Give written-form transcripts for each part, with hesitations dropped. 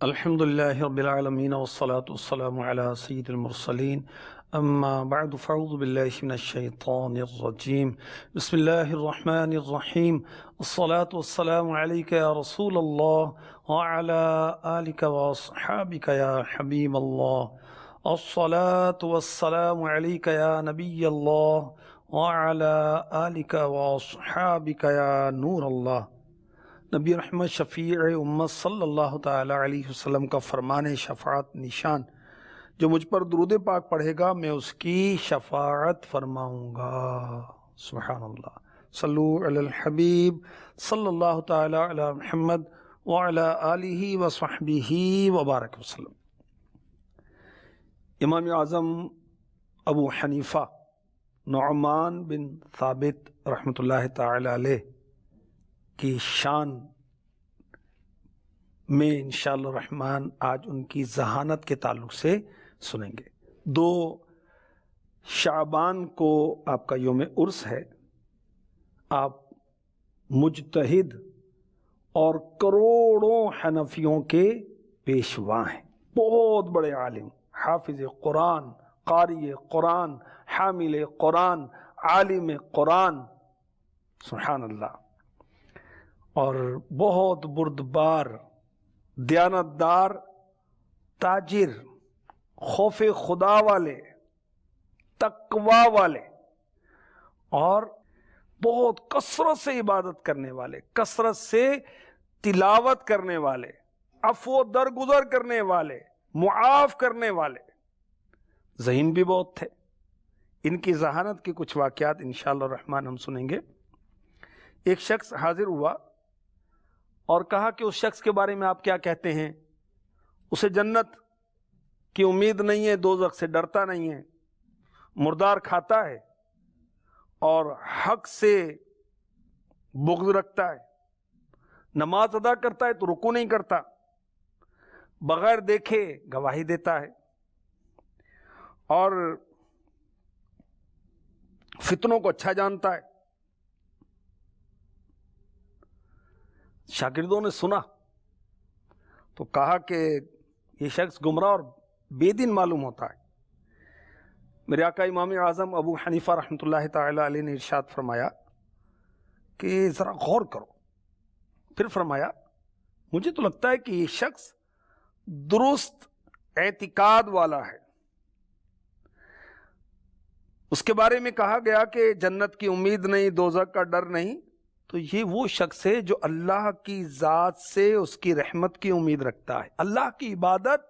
الحمد لله رب العالمين والصلاة والسلام على سيد المرسلين أما بعد فأعوذ بالله من الشيطان الرجيم بسم الله الرحمن الرحيم الصلاة والسلام عليك يا رسول الله وعلى آلك وأصحابك يا حبيب الله الصلاة والسلام عليك يا نبي الله وعلى آلك وأصحابك يا نور الله۔ نبی رحمت شفیع امت صلی اللہ تعالی علیہ وسلم کا فرمان شفاعت نشان، جو مجھ پر درود پاک پڑھے گا میں اس کی شفاعت فرماؤں گا۔ سبحان اللہ۔ صلو علی الحبیب صلی اللہ تعالی علی محمد وعلی آلہ وصحبہ وبارک وسلم۔ امام اعظم ابو حنیفہ نعمان بن ثابت رحمۃ اللہ تعالی علیہ کی شان میں انشاءاللہ الرحمن آج ان کی ذہانت کے تعلق سے سنیں گے۔ 2 شعبان کو آپ کا یوم عرس ہے۔ آپ مجتہد اور کروڑوں حنفیوں کے پیشوا ہیں، بہت بڑے عالم، حافظ قرآن، قاری قرآن، حامل قرآن، عالم قرآن، سبحان اللہ، اور بہت بردبار، دیانتدار، تاجر، خوف خدا والے، تقوی والے، اور بہت کثرت سے عبادت کرنے والے، کثرت سے تلاوت کرنے والے، عفو و درگزر کرنے والے، معاف کرنے والے، ذہین بھی بہت تھے۔ ان کی ذہانت کے کچھ واقعات انشاءاللہ الرحمن ہم سنیں گے۔ ایک شخص حاضر ہوا اور کہا کہ اس شخص کے بارے میں آپ کیا کہتے ہیں؟ اسے جنت کی امید نہیں ہے، دوزخ سے ڈرتا نہیں ہے، مردار کھاتا ہے اور حق سے بغض رکھتا ہے، نماز ادا کرتا ہے تو رکوع نہیں کرتا، بغیر دیکھے گواہی دیتا ہے، اور فتنوں کو اچھا جانتا ہے۔ شاگردوں نے سنا تو کہا کہ یہ شخص گمراہ اور بے دین معلوم ہوتا ہے۔ میرے آقا امام اعظم ابو حنیفہ رحمۃ اللہ تعالی علیہ نے ارشاد فرمایا کہ ذرا غور کرو۔ پھر فرمایا مجھے تو لگتا ہے کہ یہ شخص درست اعتقاد والا ہے۔ اس کے بارے میں کہا گیا کہ جنت کی امید نہیں، دوزخ کا ڈر نہیں، تو یہ وہ شخص ہے جو اللہ کی ذات سے اس کی رحمت کی امید رکھتا ہے، اللہ کی عبادت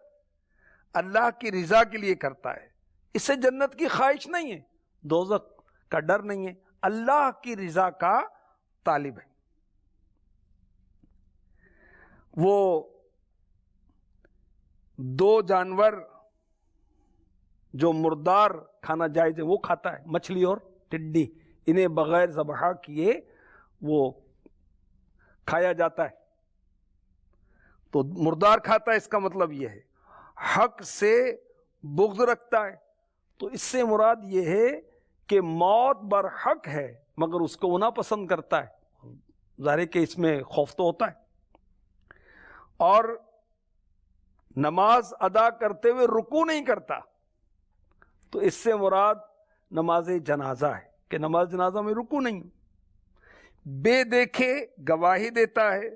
اللہ کی رضا کے لیے کرتا ہے، اس سے جنت کی خواہش نہیں ہے، دوزخ کا ڈر نہیں ہے، اللہ کی رضا کا طالب ہے۔ وہ 2 جانور جو مردار کھانا جائز ہے وہ کھاتا ہے، مچھلی اور ٹڈی، انہیں بغیر ذبح کیے وہ کھایا جاتا ہے، تو مردار کھاتا ہے، اس کا مطلب یہ ہے حق سے بغض رکھتا ہے۔ تو اس سے مراد یہ ہے کہ موت برحق ہے مگر اس کو وہ ناپسند کرتا ہے، ظاہر ہے کہ اس میں خوف تو ہوتا ہے، اور نماز ادا کرتے ہوئے رکوع نہیں کرتا، تو اس سے مراد نماز جنازہ ہے کہ نماز جنازہ میں رکوع نہیں، بے دیکھے گواہی دیتا ہے،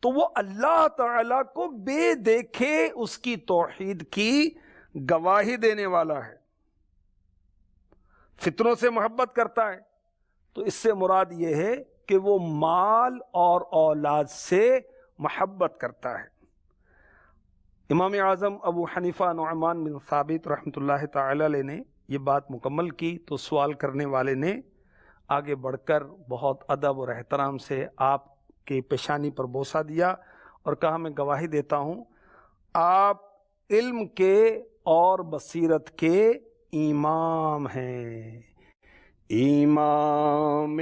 تو وہ اللہ تعالی کو بے دیکھے اس کی توحید کی گواہی دینے والا ہے۔ فتنوں سے محبت کرتا ہے، تو اس سے مراد یہ ہے کہ وہ مال اور اولاد سے محبت کرتا ہے۔ امام اعظم ابو حنیفہ نعمان بن ثابت رحمۃ اللہ تعالی علیہ نے یہ بات مکمل کی تو سوال کرنے والے نے آگے بڑھ کر بہت ادب اور احترام سے آپ کی پیشانی پر بوسہ دیا اور کہا میں گواہی دیتا ہوں آپ علم کے اور بصیرت کے امام ہیں۔ امام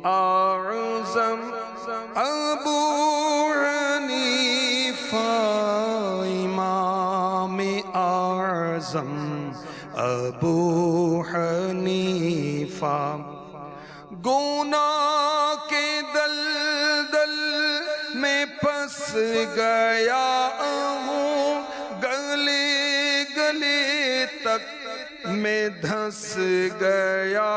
اعظم ابو حنیفہ، امام اعظم ابو حنیفہ، گناہ کے دلدل میں پھنس گیا ہوں، میں دھس گیا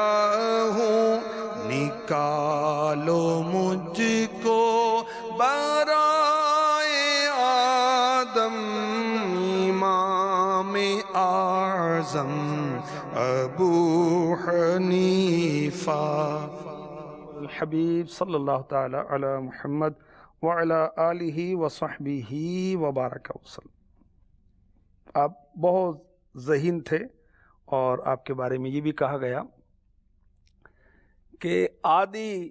ہوں، نکالو مجھ کو برائے آدم، امام اعظم ابو حنیفہ۔ الحبیب صلی اللہ تعالی علی محمد وعلی آلہ وصحبہ وبارک وسلم۔ آپ بہت ذہین تھے، اور آپ کے بارے میں یہ بھی کہا گیا کہ آدھی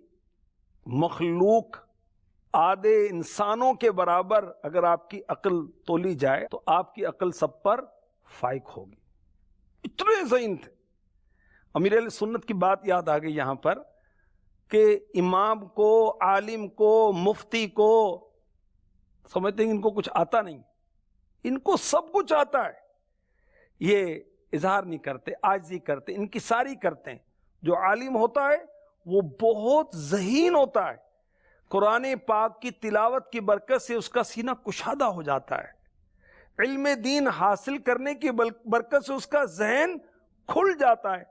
مخلوق، آدھے انسانوں کے برابر اگر آپ کی عقل تولی جائے تو آپ کی عقل سب پر فائق ہوگی۔ اتنے ذہین تھے۔ امیر اہل سنت کی بات یاد آ گئی یہاں پر کہ امام کو، عالم کو، مفتی کو سمجھتے ہیں ان کو کچھ آتا نہیں، ان کو سب کچھ آتا ہے، یہ اظہار نہیں کرتے، عاجزی کرتے، انکساری کرتے ہیں۔ جو عالم ہوتا ہے وہ بہت ذہین ہوتا ہے، قرآن پاک کی تلاوت کی برکت سے اس کا سینہ کشادہ ہو جاتا ہے، علم دین حاصل کرنے کی برکت سے اس کا ذہن کھل جاتا ہے،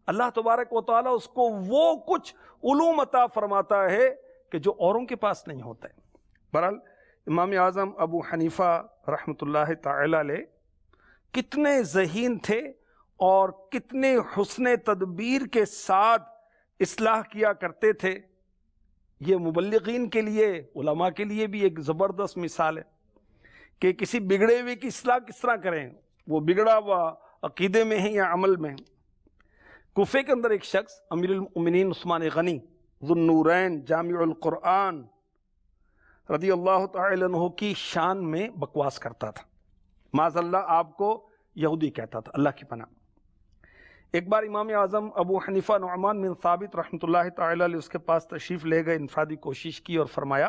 اللہ تبارک و تعالیٰ اس کو وہ کچھ علوم عطا فرماتا ہے کہ جو اوروں کے پاس نہیں ہوتا ہے۔ بہرحال امام اعظم ابو حنیفہ رحمۃ اللہ تعالی علیہ کتنے ذہین تھے، اور کتنے حسن تدبیر کے ساتھ اصلاح کیا کرتے تھے۔ یہ مبلغین کے لیے، علماء کے لیے بھی ایک زبردست مثال ہے کہ کسی بگڑے ہوئے کی اصلاح کس طرح کریں، وہ بگڑا ہوا عقیدے میں ہے یا عمل میں ہے۔ کوفے کے اندر ایک شخص امیر المؤمنین عثمان غنی ذو النورین جامع القرآن رضی اللہ تعالی عنہ کی شان میں بکواس کرتا تھا، معاذ اللہ آپ کو یہودی کہتا تھا، اللہ کی پناہ۔ ایک بار امام اعظم ابو حنیفہ نعمان بن ثابت رحمۃ اللہ تعالی علیہ اس کے پاس تشریف لے گئے، انفرادی کوشش کی اور فرمایا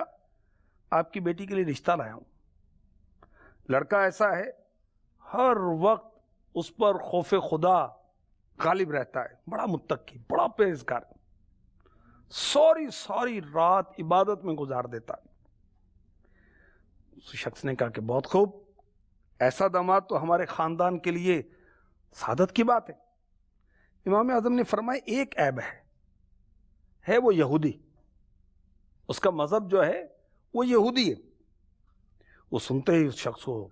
آپ کی بیٹی کے لیے رشتہ لایا ہوں، لڑکا ایسا ہے ہر وقت اس پر خوف خدا غالب رہتا ہے، بڑا متقی، بڑا پرہیزگار، ساری رات عبادت میں گزار دیتا ہے۔ اس شخص نے کہا کہ بہت خوب، ایسا داماد تو ہمارے خاندان کے لیے سعادت کی بات ہے۔ امام اعظم نے فرمایا ایک عیب ہے وہ یہودی، اس کا مذہب جو ہے وہ یہودی ہے۔ وہ سنتے ہی اس شخص کو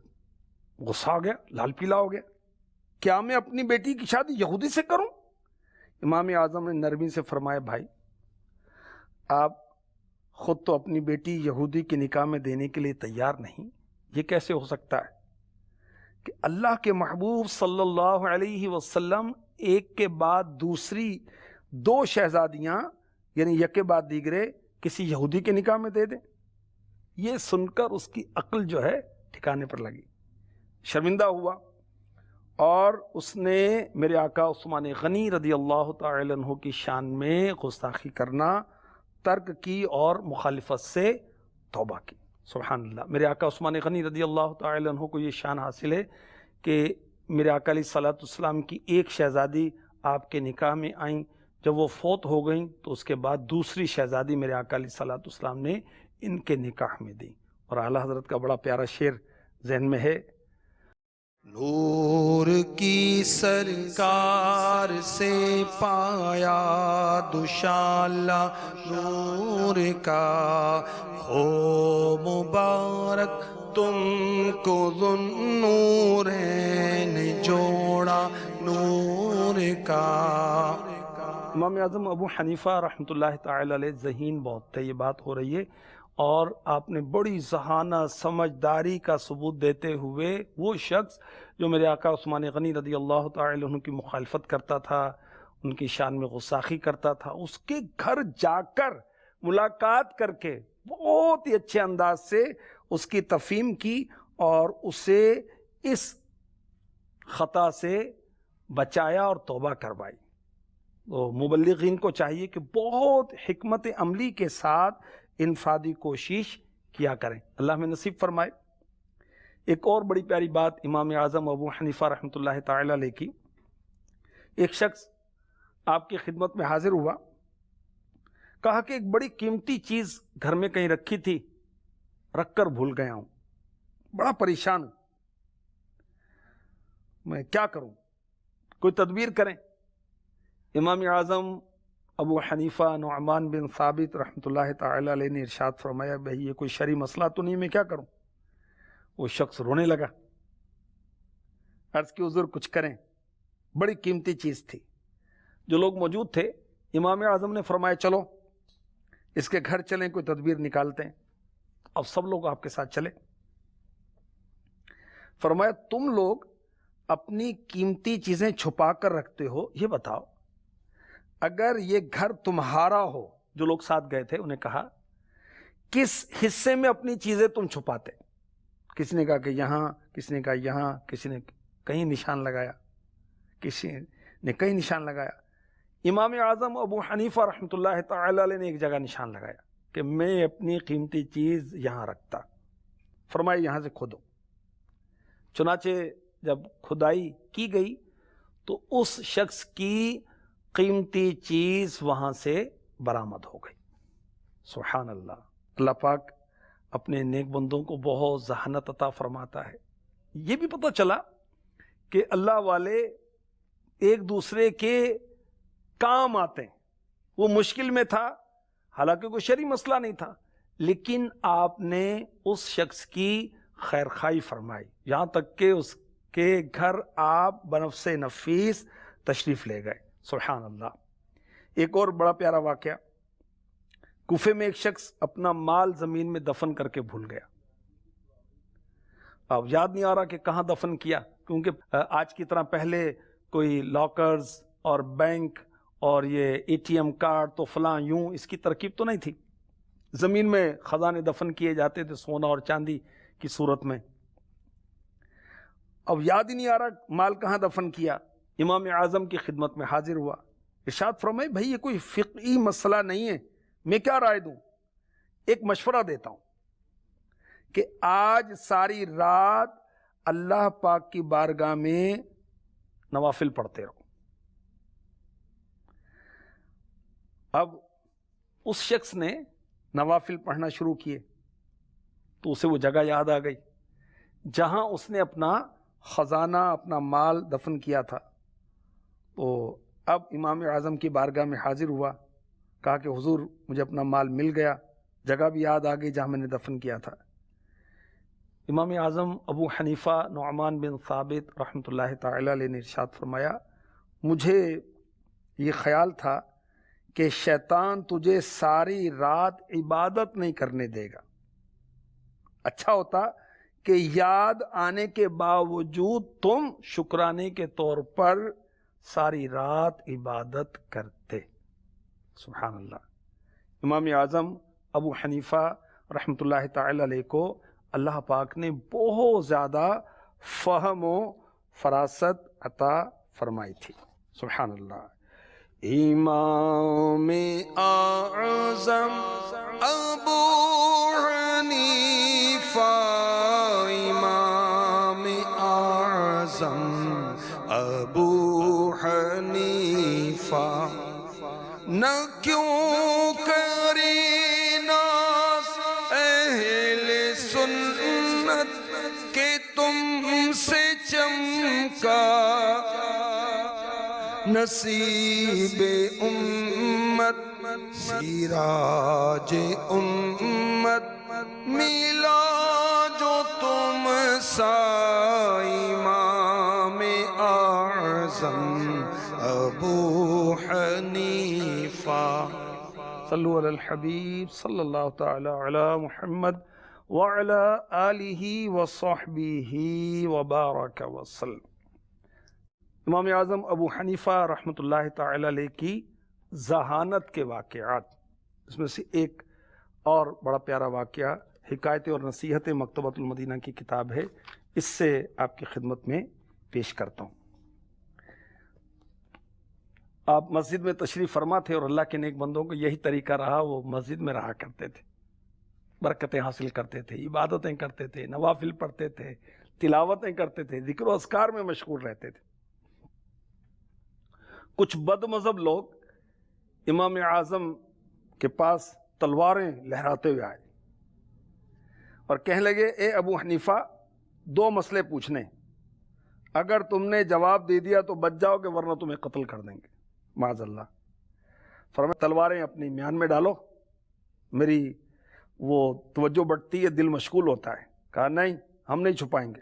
غصہ آ گیا، لال پیلا ہو گیا، کیا میں اپنی بیٹی کی شادی یہودی سے کروں؟ امام اعظم نے نرمی سے فرمایا بھائی، آپ خود تو اپنی بیٹی یہودی کے نکاح میں دینے کے لیے تیار نہیں، یہ کیسے ہو سکتا ہے کہ اللہ کے محبوب صلی اللہ علیہ وسلم ایک کے بعد دوسری دو شہزادیاں یعنی یک کے بعد دیگرے کسی یہودی کے نکاح میں دے دیں؟ یہ سن کر اس کی عقل جو ہے ٹھکانے پر لگی، شرمندہ ہوا، اور اس نے میرے آقا عثمان غنی رضی اللہ تعالی عنہ کی شان میں گستاخی کرنا ترک کی اور مخالفت سے توبہ کی۔ سبحان اللہ، میرے آقا عثمان غنی رضی اللہ تعالی عنہ کو یہ شان حاصل ہے کہ میرے آقا علیہ الصلوۃ والسلام کی ایک شہزادی آپ کے نکاح میں آئیں، جب وہ فوت ہو گئیں تو اس کے بعد دوسری شہزادی میرے آقا علیہ الصلوۃ والسلام نے ان کے نکاح میں دی۔ اور اعلیٰ حضرت کا بڑا پیارا شعر ذہن میں ہے، نور کی سرکار سے پایا دوشالہ نور کا، ہو مبارک تم کو ذوالنورین جوڑا نور کا۔ امام اعظم ابو حنیفہ رحمۃ اللہ تعالی علیہ ذہین بہت تھے، یہ بات ہو رہی ہے، اور آپ نے بڑی ذہانہ سمجھداری کا ثبوت دیتے ہوئے وہ شخص جو میرے آقا عثمان غنی رضی اللہ تعالی عنہ کی مخالفت کرتا تھا، ان کی شان میں غستاخی کرتا تھا، اس کے گھر جا کر ملاقات کر کے بہت ہی اچھے انداز سے اس کی تفہیم کی اور اسے اس خطا سے بچایا اور توبہ کروائی۔ تو مبلغین کو چاہیے کہ بہت حکمت عملی کے ساتھ انفرادی کوشش کیا کریں، اللہ میں نصیب فرمائے۔ ایک اور بڑی پیاری بات امام اعظم ابو حنیفہ رحمۃ اللہ تعالی علیہ کی، ایک شخص آپ کی خدمت میں حاضر ہوا، کہا کہ ایک بڑی قیمتی چیز گھر میں کہیں رکھی تھی، رکھ کر بھول گیا ہوں، بڑا پریشان ہوں، میں کیا کروں؟ کوئی تدبیر کریں۔ امام اعظم ابو حنیفہ نعمان بن ثابت رحمۃ اللہ تعالی علیہ نے ارشاد فرمایا بھائی یہ کوئی شرعی مسئلہ تو نہیں، میں کیا کروں؟ وہ شخص رونے لگا، عرض کی حضور کچھ کریں، بڑی قیمتی چیز تھی۔ جو لوگ موجود تھے امام اعظم نے فرمایا چلو اس کے گھر چلیں، کوئی تدبیر نکالتے ہیں۔ اب سب لوگ آپ کے ساتھ چلے۔ فرمایا تم لوگ اپنی قیمتی چیزیں چھپا کر رکھتے ہو، یہ بتاؤ اگر یہ گھر تمہارا ہو، جو لوگ ساتھ گئے تھے انہیں کہا کس حصے میں اپنی چیزیں تم چھپاتے؟ کسی نے کہا کہ یہاں، کسی نے کہا یہاں، کسی نے کہیں نشان لگایا، کسی نے کہیں نشان لگایا۔ امام اعظم ابو حنیفہ رحمۃ اللہ تعالی علیہ نے ایک جگہ نشان لگایا کہ میں اپنی قیمتی چیز یہاں رکھتا۔ فرمایا یہاں سے کھودو۔ چنانچہ جب کھدائی کی گئی تو اس شخص کی قیمتی چیز وہاں سے برآمد ہو گئی۔ سبحان اللہ۔ اللہ پاک اپنے نیک بندوں کو بہت ذہانت عطا فرماتا ہے۔ یہ بھی پتہ چلا کہ اللہ والے ایک دوسرے کے کام آتے ہیں۔ وہ مشکل میں تھا، حالانکہ کوئی شرعی مسئلہ نہیں تھا، لیکن آپ نے اس شخص کی خیر خواہی فرمائی، یہاں تک کہ اس کے گھر آپ بنفس نفیس تشریف لے گئے۔ سبحان اللہ۔ ایک اور بڑا پیارا واقعہ، کوفے میں ایک شخص اپنا مال زمین میں دفن کر کے بھول گیا۔ اب یاد نہیں آ رہا کہ کہاں دفن کیا، کیونکہ آج کی طرح پہلے کوئی لاکرز اور بینک اور یہ اے ٹی ایم کارڈ تو فلاں یوں، اس کی ترکیب تو نہیں تھی۔ زمین میں خزانے دفن کیے جاتے تھے سونا اور چاندی کی صورت میں۔ اب یاد ہی نہیں آ رہا مال کہاں دفن کیا۔ امام اعظم کی خدمت میں حاضر ہوا، ارشاد فرمائے بھائی یہ کوئی فقہی مسئلہ نہیں ہے، میں کیا رائے دوں؟ ایک مشورہ دیتا ہوں کہ آج ساری رات اللہ پاک کی بارگاہ میں نوافل پڑھتے رہو۔ اب اس شخص نے نوافل پڑھنا شروع کیے تو اسے وہ جگہ یاد آ گئی جہاں اس نے اپنا خزانہ، اپنا مال دفن کیا تھا۔ تو اب امام اعظم کی بارگاہ میں حاضر ہوا، کہا کہ حضور مجھے اپنا مال مل گیا، جگہ بھی یاد آ گئی جہاں میں نے دفن کیا تھا۔ امام اعظم ابو حنیفہ نعمان بن ثابت رحمۃ اللہ تعالی علیہ نے ارشاد فرمایا مجھے یہ خیال تھا کہ شیطان تجھے ساری رات عبادت نہیں کرنے دے گا، اچھا ہوتا کہ یاد آنے کے باوجود تم شکرانے کے طور پر ساری رات عبادت کرتے۔ سبحان اللہ۔ امام اعظم ابو حنیفہ رحمۃ اللہ تعالی علیہ کو اللہ پاک نے بہت زیادہ فہم و فراست عطا فرمائی تھی۔ سبحان اللہ۔ امام اعظم ابو حنیفہ، امام اعظم ابو حنیفہ، نہ کیوں کرے ناز اہل سنت کہ تم سے چمکا نصیب امت، سراج امت ملا جو تم سا امام اعظم ابو حنیفہ۔ صلو علی الحبیب صلی اللہ تعالی علی محمد وعلی آلہ وصحبہ وبارک وسلم۔ امام اعظم ابو حنیفہ رحمۃ اللہ تعالی علیہ کی ذہانت کے واقعات، اس میں سے ایک اور بڑا پیارا واقعہ حکایت اور نصیحت مکتبۃ المدینہ کی کتاب ہے، اس سے آپ کی خدمت میں پیش کرتا ہوں۔ آپ مسجد میں تشریف فرما تھے اور اللہ کے نیک بندوں کو یہی طریقہ رہا، وہ مسجد میں رہا کرتے تھے، برکتیں حاصل کرتے تھے، عبادتیں کرتے تھے، نوافل پڑھتے تھے، تلاوتیں کرتے تھے، ذکر و اذکار میں مشغول رہتے تھے۔ کچھ بد مذہب لوگ امام اعظم کے پاس تلواریں لہراتے ہوئے آئے اور کہنے لگے اے ابو حنیفہ، دو مسئلے پوچھنے، اگر تم نے جواب دے دیا تو بچ جاؤ گے ورنہ تمہیں قتل کر دیں گے معاذ اللہ۔ فرمایا تلواریں اپنی میان میں ڈالو، میری وہ توجہ بڑھتی ہے، دل مشغول ہوتا ہے۔ کہا نہیں ہم نہیں چھپائیں گے۔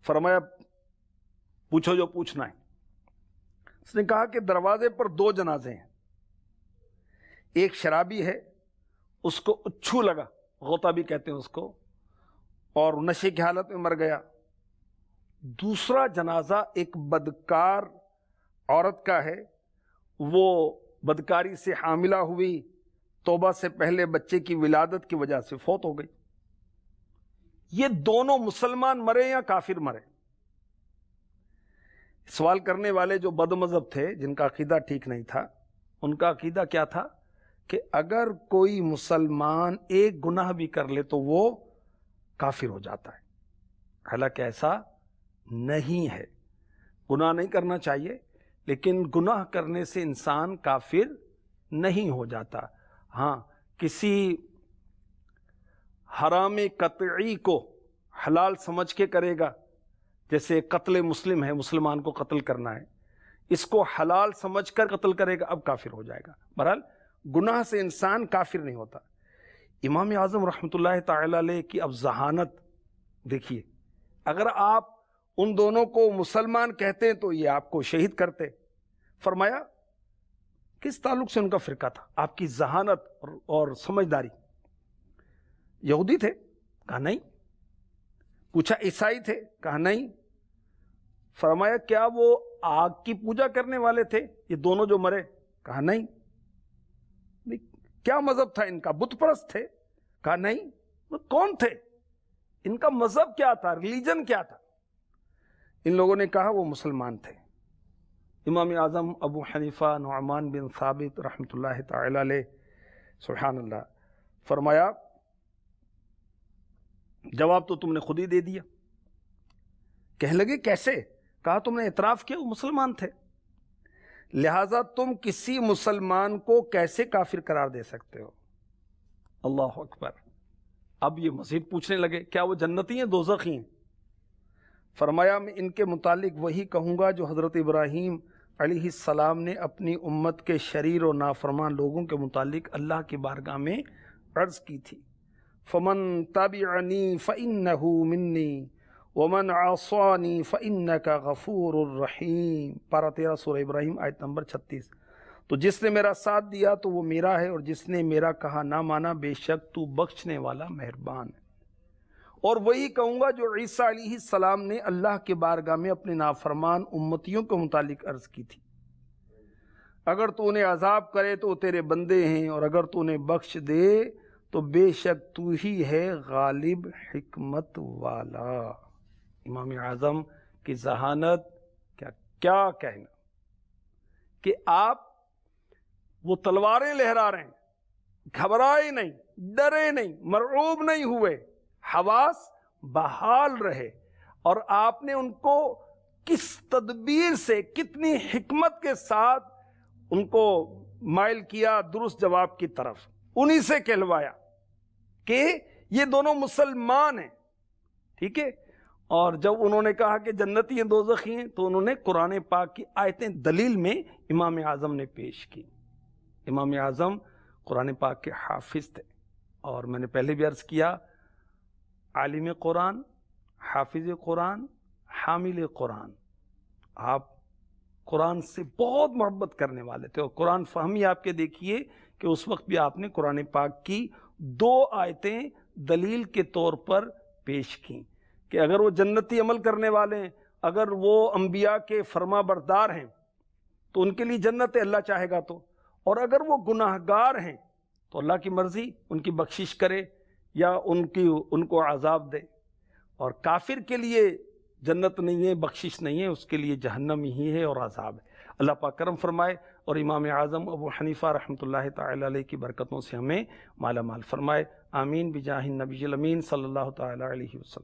فرمایا پوچھو جو پوچھنا ہے۔ اس نے کہا کہ دروازے پر 2 جنازے ہیں، ایک شرابی ہے اس کو اچھو لگا، غوطہ بھی کہتے ہیں اس کو، اور نشے کی حالت میں مر گیا۔ دوسرا جنازہ ایک بدکار عورت کا ہے، وہ بدکاری سے حاملہ ہوئی، توبہ سے پہلے بچے کی ولادت کی وجہ سے فوت ہو گئی۔ یہ دونوں مسلمان مرے یا کافر مرے؟ سوال کرنے والے جو بد مذہب تھے، جن کا عقیدہ ٹھیک نہیں تھا، ان کا عقیدہ کیا تھا کہ اگر کوئی مسلمان ایک گناہ بھی کر لے تو وہ کافر ہو جاتا ہے۔ حالانکہ ایسا نہیں ہے، گناہ نہیں کرنا چاہیے، لیکن گناہ کرنے سے انسان کافر نہیں ہو جاتا۔ ہاں، کسی حرام قطعی کو حلال سمجھ کے کرے گا، جیسے قتل مسلم ہے، مسلمان کو قتل کرنا ہے، اس کو حلال سمجھ کر قتل کرے گا، اب کافر ہو جائے گا۔ بہرحال گناہ سے انسان کافر نہیں ہوتا۔ امام اعظم رحمۃ اللہ تعالی علیہ کی اب ذہانت دیکھیے، اگر آپ ان دونوں کو مسلمان کہتے تو یہ آپ کو شہید کرتے۔ فرمایا کس تعلق سے ان کا فرقہ تھا؟ آپ کی ذہانت اور سمجھداری۔ یہودی تھے؟ کہا نہیں۔ پوچھا عیسائی تھے؟ کہا نہیں۔ فرمایا کیا وہ آگ کی پوجا کرنے والے تھے یہ دونوں جو مرے؟ کہا نہیں۔ کیا مذہب تھا ان کا؟ بت پرست تھے؟ کہا نہیں۔ وہ کون تھے؟ ان کا مذہب کیا تھا؟ ریلیجن کیا تھا؟ ان لوگوں نے کہا وہ مسلمان تھے۔ امام اعظم ابو حنیفہ نعمان بن ثابت رحمۃ اللہ تعالی علیہ، سبحان اللہ، فرمایا جواب تو تم نے خود ہی دے دیا۔ کہنے لگے کیسے؟ کہا تم نے اعتراف کیا وہ مسلمان تھے، لہذا تم کسی مسلمان کو کیسے کافر قرار دے سکتے ہو؟ اللہ اکبر۔ اب یہ مزید پوچھنے لگے کیا وہ جنتی ہیں دوزخی ہیں؟ فرمایا میں ان کے متعلق وہی کہوں گا جو حضرت ابراہیم علیہ السلام نے اپنی امت کے شریر و نافرمان لوگوں کے متعلق اللہ کی بارگاہ میں عرض کی تھی، فمن تبعنی فإنہ منی ومن عصانی فإنک غفور الرحیم۔ پارہ 13 سورہ ابراہیم آیت نمبر 36۔ تو جس نے میرا ساتھ دیا تو وہ میرا ہے، اور جس نے میرا کہا نہ مانا بے شک تو بخشنے والا مہربان ہے۔ اور وہی کہوں گا جو عیسیٰ علیہ السلام نے اللہ کے بارگاہ میں اپنے نافرمان امتیوں کے متعلق عرض کی تھی، اگر تو انہیں عذاب کرے تو وہ تیرے بندے ہیں، اور اگر تو انہیں بخش دے تو بے شک تو ہی ہے غالب حکمت والا۔ امام اعظم کی ذہانت کیا کہنا کہ آپ وہ تلواریں لہرا رہے ہیں، گھبرائے نہیں، ڈرے نہیں، مرعوب نہیں ہوئے، حواس بحال رہے، اور آپ نے ان کو کس تدبیر سے، کتنی حکمت کے ساتھ ان کو مائل کیا درست جواب کی طرف، انہی سے کہلوایا کہ یہ دونوں مسلمان ہیں، ٹھیک ہے۔ اور جب انہوں نے کہا کہ جنتی ہیں دوزخی ہیں تو انہوں نے قرآن پاک کی آیتیں دلیل میں امام اعظم نے پیش کی۔ امام اعظم قرآن پاک کے حافظ تھے، اور میں نے پہلے بھی عرض کیا عالم قرآن، حافظ قرآن، حامل قرآن، آپ قرآن سے بہت محبت کرنے والے تھے، اور قرآن فہمی آپ کے دیکھیے کہ اس وقت بھی آپ نے قرآن پاک کی 2 آیتیں دلیل کے طور پر پیش کی کہ اگر وہ جنتی عمل کرنے والے ہیں، اگر وہ انبیاء کے فرما بردار ہیں تو ان کے لیے جنت اللہ چاہے گا تو، اور اگر وہ گناہ گار ہیں تو اللہ کی مرضی ان کی بخشش کرے یا ان کو عذاب دے، اور کافر کے لیے جنت نہیں ہے، بخشش نہیں ہے، اس کے لیے جہنم ہی ہے اور عذاب ہے۔ اللہ پاک کرم فرمائے اور امام اعظم ابو حنیفہ رحمۃ اللہ تعالی علیہ کی برکتوں سے ہمیں مالا مال فرمائے، آمین بجاہ النبی الامین صلی اللہ تعالی علیہ وسلم۔